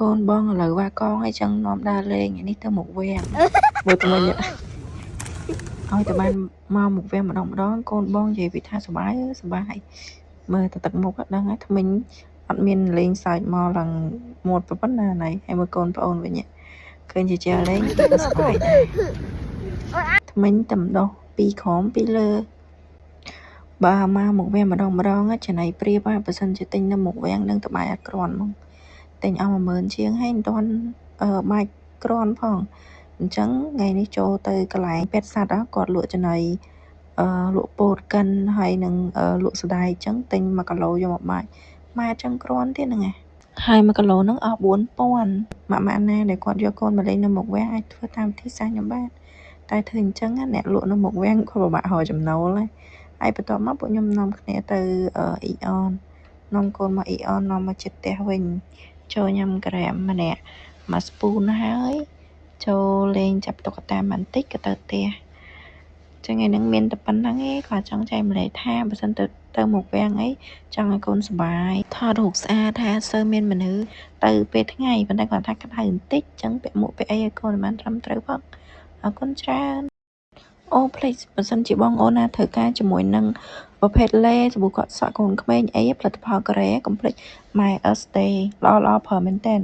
កូនបងឥឡូវវ៉ាកងឲ្យចឹងនាំដើរលេងនេះទៅមុខវាំងមើលទៅមិញឲ្យតែបានមកមុខវាំងម្ដងកូនបងនិយាយពីថាសុបាយសុបាយមើលទៅទឹកមុខដឹងហើយថ្មិញអត់មានលេងសើចមកឡើងមាត់ប៉ុណ្ណាណៃហើយមើលកូនប្អូនវិញឃើញជាលេងទៅសុបាយដែរថ្មិញតែម្ដងពីក្រោមពីលើបើមកមុខវាំងម្ដងចំណៃព្រាបហើយបើសិនជាទិញនៅមុខវាំងនឹងតបាយអត់ក្រាន់ហ្មងទិញអស់10000ជាងហើយមិនទាន់បាច់ក្រាន់ផងអញ្ចឹងថ្ងៃនេះចូលទៅកន្លែងពេទ្យសត្វគាត់លក់ចំណីលក់ពោតកិនហើយនឹងលក់ស្ដាយអញ្ចឹងទិញ1គីឡូយកមកបាច់ម៉ែអញ្ចឹងក្រាន់ទៀតហ្នឹងហើយ1គីឡូហ្នឹងអស់4000ម៉ាក់ណាដែលគាត់យកកូនមកលេងនៅមុខវាំងអាចធ្វើតាមវិធីសាស្ត្រខ្ញុំបានតែធ្វើអញ្ចឹងអ្នកលក់នៅមុខវាំងគាត់ពិបាករកចំណូលហើយបន្ទាប់មកពួកខ្ញុំនាំគ្នាទៅអ៊ីអននាំកូនមកអ៊ីអននាំមកជិតផ្ទះវិញចូលញ៉ាំក្រាមម្នាក់មួយស្ពូនហើយចូលលេងចាប់តុក្កតាបន្តិចក៏ទៅផ្ទះចឹងឯហ្នឹងមានតែប៉ុណ្្នឹងឯងគាត់ចង់ចែកម្លែកថាបើសិនទៅមុខវាំងអីចង់ឲ្យកូនសុបាយថតរូបស្អាតថាសូវមានមនុស្សទៅពេលថ្ងៃប៉ុន្តែគាត់ថាក្តៅបន្តិចចឹងពាក់មួកពាក់អីឲ្យកូនបានត្រឹមត្រូវផងអរគុណច្រើនអូផ្លេចបើសិនជាបងអូនណាត្រូវការជាមួយនឹងប្រភេទលេសាប៊ូកក់សក់កូនក្មេងអីផលិតផលកូរ៉េកុំភ្លេច My Earth Day ល្អប្រើមែនតើ